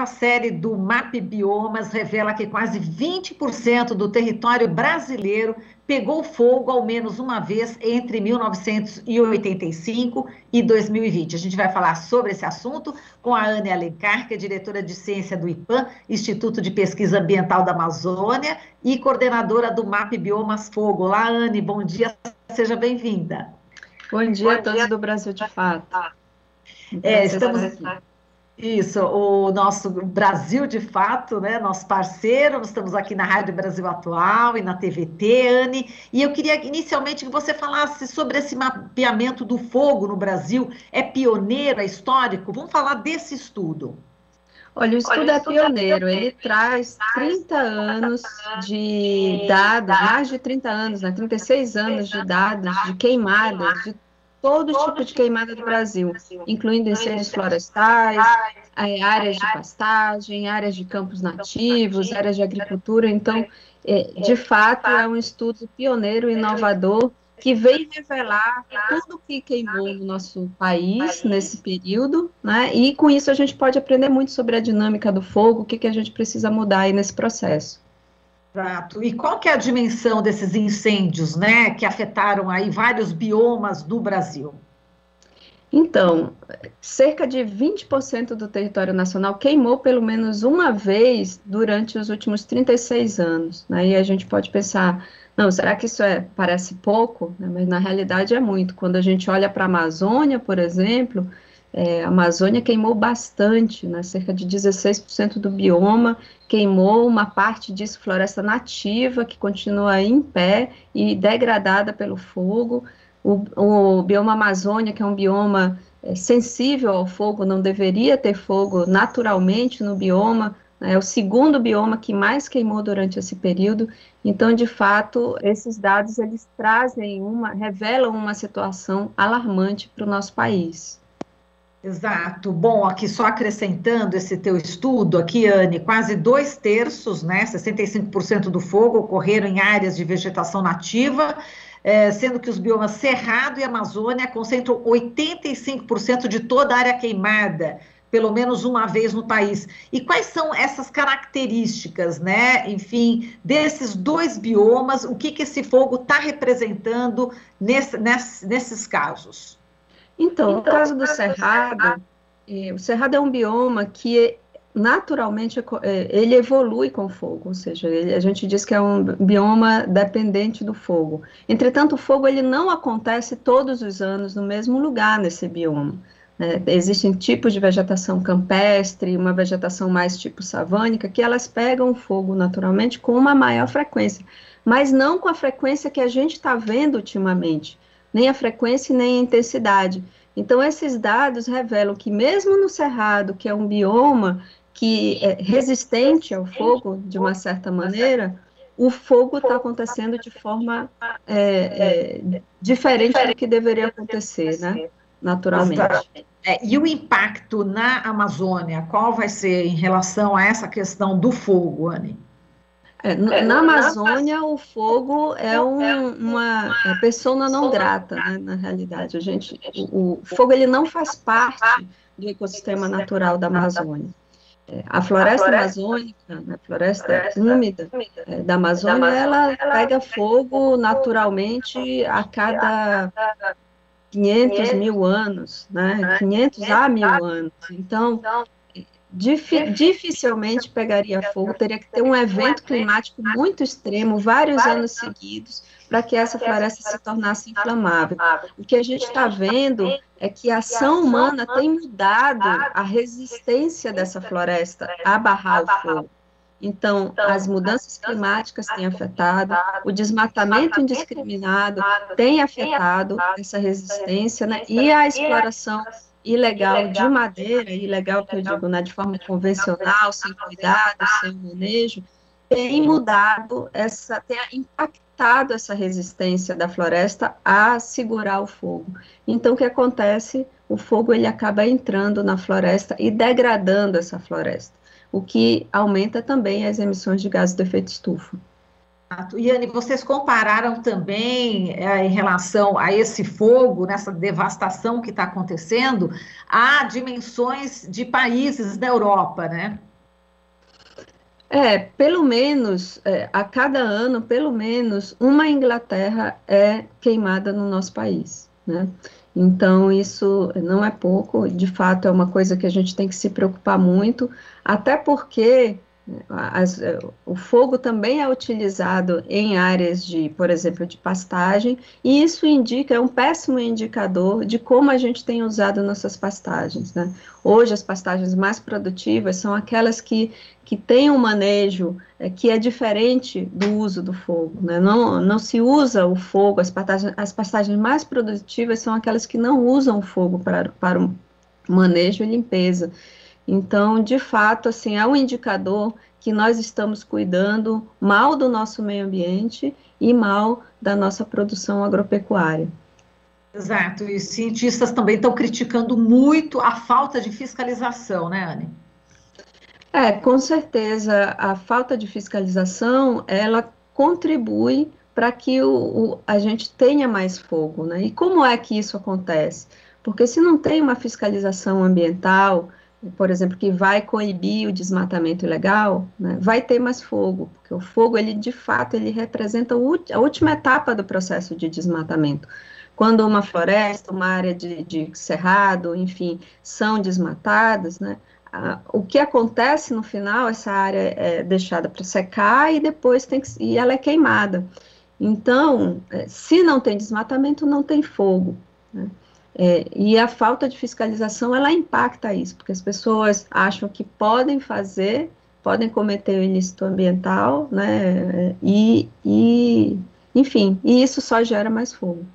nova série do MAP Biomas revela que quase 20% do território brasileiro pegou fogo ao menos uma vez entre 1985 e 2020. A gente vai falar sobre esse assunto com a Anne Alencar, que é diretora de ciência do IPAM, Instituto de Pesquisa Ambiental da Amazônia, e coordenadora do MAP Biomas Fogo. Olá, Anne, bom dia, seja bem-vinda. Bom dia a todos do Brasil de Fato. Estamos Isso, o nosso Brasil de Fato, né, nosso parceiro, nós estamos aqui na Rádio Brasil Atual e na TVT, Anne, e eu queria inicialmente que você falasse sobre esse mapeamento do fogo no Brasil. É pioneiro, é histórico? Vamos falar desse estudo. Olha, o estudo é pioneiro, ele traz 30 anos de dados, mais de 30 anos, né, 36 anos de dados de queimadas, de todo tipo de queimada do Brasil, incluindo incêndios florestais, áreas de pastagem, áreas de campos nativos, áreas de agricultura. Então, de fato, é um estudo pioneiro, inovador, que vem revelar tudo que queimou no nosso país nesse período, né? E com isso a gente pode aprender muito sobre a dinâmica do fogo, o que a gente precisa mudar aí nesse processo. Exato. E qual que é a dimensão desses incêndios, né, que afetaram aí vários biomas do Brasil? Então, cerca de 20% do território nacional queimou pelo menos uma vez durante os últimos 36 anos. Aí a gente pode pensar, não, será que isso parece pouco? Mas na realidade é muito. Quando a gente olha para a Amazônia, por exemplo, a Amazônia queimou bastante, né? Cerca de 16% do bioma queimou, uma parte disso floresta nativa, que continua em pé e degradada pelo fogo. O bioma Amazônia, que é um bioma sensível ao fogo, não deveria ter fogo naturalmente no bioma, né? É o segundo bioma que mais queimou durante esse período. Então, de fato, esses dados eles revelam uma situação alarmante para o nosso país. Exato. Bom, aqui só acrescentando esse teu estudo aqui, Anne, quase 2/3, né, 65% do fogo ocorreram em áreas de vegetação nativa, sendo que os biomas Cerrado e Amazônia concentram 85% de toda a área queimada, pelo menos uma vez no país. E quais são essas características, né, enfim, desses dois biomas, o que esse fogo está representando nesses casos? Então, no caso do Cerrado, o Cerrado é um bioma que naturalmente ele evolui com o fogo, ou seja, a gente diz que é um bioma dependente do fogo. Entretanto, o fogo ele não acontece todos os anos no mesmo lugar nesse bioma. Existem tipos de vegetação campestre, uma vegetação mais tipo savânica, que elas pegam o fogo naturalmente com uma maior frequência, mas não com a frequência que a gente está vendo ultimamente, nem a frequência nem a intensidade. Então, esses dados revelam que mesmo no Cerrado, que é um bioma que é resistente ao fogo, de uma certa maneira, o fogo está acontecendo de forma diferente do que deveria acontecer, né? Naturalmente. E o impacto na Amazônia, qual vai ser em relação a essa questão do fogo, Anne? Na Amazônia, o fogo é uma persona não grata, né, na realidade. O fogo ele não faz parte do ecossistema natural da Amazônia. A floresta amazônica, a floresta úmida da Amazônia, ela pega fogo naturalmente a cada 500 mil anos, né? 500 a 1000 anos. Então, dificilmente pegaria fogo, teria que ter um evento climático muito extremo, vários anos seguidos, para que essa floresta se tornasse inflamável. O que a gente está vendo é que a ação humana tem mudado a resistência dessa floresta a barrar o fogo. Então, as mudanças climáticas têm afetado, o desmatamento indiscriminado tem afetado essa resistência, né? E a exploração ilegal de madeira, ilegal que eu digo, né, de forma convencional, sem cuidado, sem manejo, tem impactado essa resistência da floresta a segurar o fogo. Então, o que acontece? O fogo ele acaba entrando na floresta e degradando essa floresta, o que aumenta também as emissões de gases do efeito estufa. E, Anne, vocês compararam também em relação a esse fogo, nessa devastação que está acontecendo, a dimensões de países da Europa, né? Pelo menos, a cada ano, pelo menos uma Inglaterra é queimada no nosso país, né? Então, isso não é pouco, de fato, é uma coisa que a gente tem que se preocupar muito, até porque o fogo também é utilizado em áreas de, por exemplo, de pastagem, e isso indica, é um péssimo indicador de como a gente tem usado nossas pastagens, né? Hoje, as pastagens mais produtivas são aquelas que têm um manejo que é diferente do uso do fogo, né? Não se usa o fogo, as pastagens mais produtivas são aquelas que não usam o fogo para o manejo e limpeza. Então, de fato, assim, é um indicador que nós estamos cuidando mal do nosso meio ambiente e mal da nossa produção agropecuária. Exato, e os cientistas também estão criticando muito a falta de fiscalização, né, Anne? Com certeza, a falta de fiscalização, ela contribui para que a gente tenha mais fogo, né? E como é que isso acontece? Porque se não tem uma fiscalização ambiental, por exemplo, que vai coibir o desmatamento ilegal, né, vai ter mais fogo, porque o fogo, ele de fato, ele representa a última etapa do processo de desmatamento. Quando uma floresta, uma área de cerrado, enfim, são desmatadas, né, o que acontece no final, essa área é deixada para secar e depois e ela é queimada. Então, se não tem desmatamento, não tem fogo, né? E a falta de fiscalização, ela impacta isso, porque as pessoas acham que podem cometer o ilícito ambiental, né? Enfim, e isso só gera mais fogo.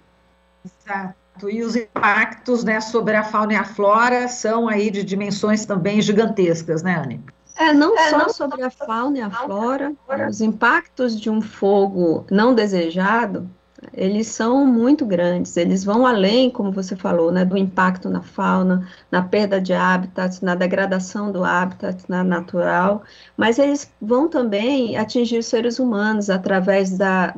Exato. E os impactos, né, sobre a fauna e a flora são aí de dimensões também gigantescas, né, Anne? Não só sobre a fauna e a flora, os impactos de um fogo não desejado, eles são muito grandes, eles vão além, como você falou, né, do impacto na fauna, na perda de hábitats, na degradação do habitat natural, mas eles vão também atingir os seres humanos através da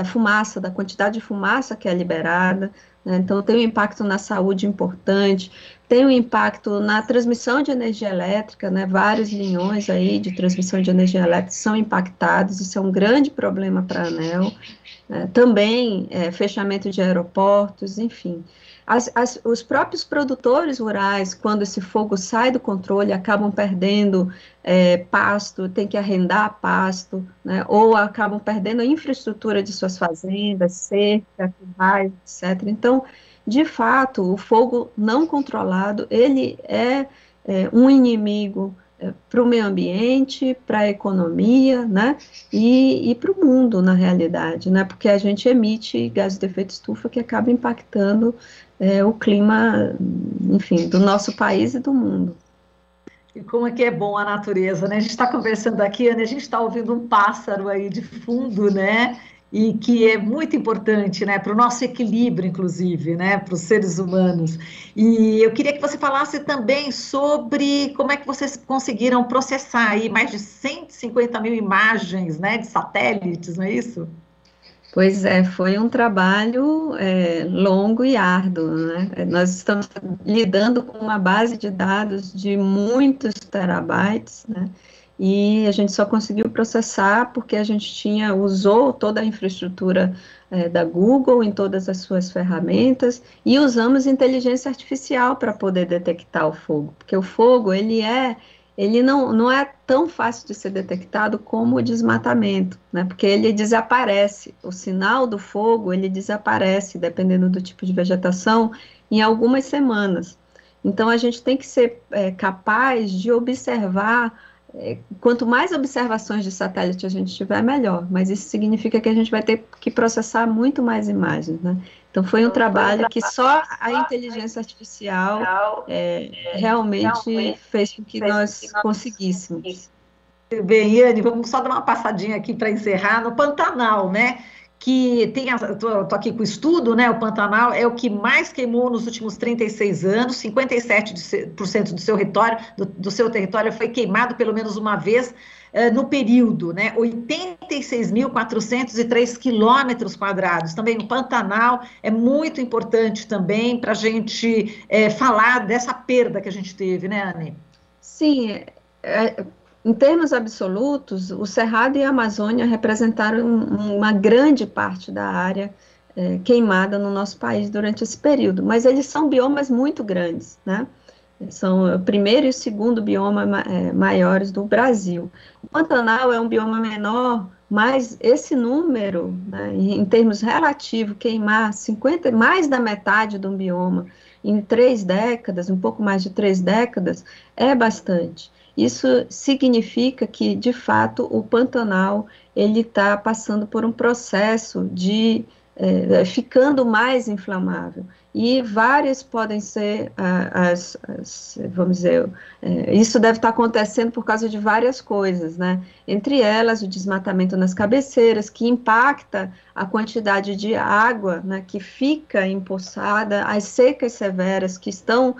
fumaça, da quantidade de fumaça que é liberada, né? Então tem um impacto na saúde importante, tem um impacto na transmissão de energia elétrica, né? Vários linhões aí de transmissão de energia elétrica são impactados, isso é um grande problema para a ANEEL. Também fechamento de aeroportos, enfim. Os próprios produtores rurais, quando esse fogo sai do controle, acabam perdendo pasto, tem que arrendar pasto, né, ou acabam perdendo a infraestrutura de suas fazendas, cerca, currais, etc. Então, de fato, o fogo não controlado, ele é um inimigo para o meio ambiente, para a economia, né, e para o mundo, na realidade, né, porque a gente emite gases de efeito estufa que acaba impactando o clima, enfim, do nosso país e do mundo. E como é que é bom a natureza, né? A gente está conversando aqui, Ana, a gente está ouvindo um pássaro aí de fundo, né? E que é muito importante, né? Para o nosso equilíbrio, inclusive, né? Para os seres humanos. E eu queria que você falasse também sobre como é que vocês conseguiram processar aí mais de 150 mil imagens, né? De satélites, não é isso? Pois foi um trabalho longo e árduo, né? Nós estamos lidando com uma base de dados de muitos terabytes, né? E a gente só conseguiu processar porque a gente usou toda a infraestrutura da Google em todas as suas ferramentas e usamos inteligência artificial para poder detectar o fogo, porque o fogo, ele não é tão fácil de ser detectado como o desmatamento, né? Porque ele desaparece, o sinal do fogo, ele desaparece, dependendo do tipo de vegetação, em algumas semanas. Então, a gente tem que ser capaz de observar, quanto mais observações de satélite a gente tiver, melhor, mas isso significa que a gente vai ter que processar muito mais imagens, né? Então, foi um trabalho que só a inteligência artificial realmente fez com que nós conseguíssemos. Bem, Iane, vamos só dar uma passadinha aqui para encerrar no Pantanal, né? Que tem, tô aqui com o estudo, né? O Pantanal é o que mais queimou nos últimos 36 anos, 57% do seu território foi queimado pelo menos uma vez no período, né? 86.403 quilômetros quadrados. Também o Pantanal é muito importante também para a gente falar dessa perda que a gente teve, né, Anne? Sim, Em termos absolutos, o Cerrado e a Amazônia representaram uma grande parte da área queimada no nosso país durante esse período, mas eles são biomas muito grandes, né? São o primeiro e o segundo bioma maiores do Brasil. O Pantanal é um bioma menor, mas esse número, né, em termos relativos, queimar mais da metade de um bioma em 3 décadas, um pouco mais de 3 décadas, é bastante. Isso significa que, de fato, o Pantanal ele está passando por um processo de ficando mais inflamável. E várias podem ser vamos dizer, isso deve estar acontecendo por causa de várias coisas, né? Entre elas, o desmatamento nas cabeceiras, que impacta a quantidade de água, né, que fica empoçada, as secas severas que estão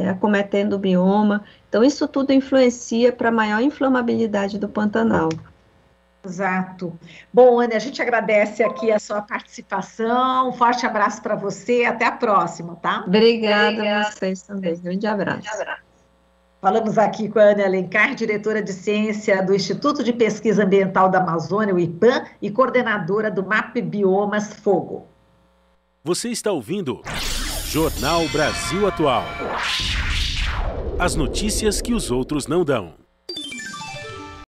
acometendo o bioma. Então, isso tudo influencia para a maior inflamabilidade do Pantanal. Exato. Bom, Ana, a gente agradece aqui a sua participação. Um forte abraço para você. Até a próxima, tá? Obrigada a vocês também. Grande abraço. Falamos aqui com a Ana Alencar, diretora de ciência do Instituto de Pesquisa Ambiental da Amazônia, o IPAM, e coordenadora do MAP Biomas Fogo. Você está ouvindo Jornal Brasil Atual. As notícias que os outros não dão.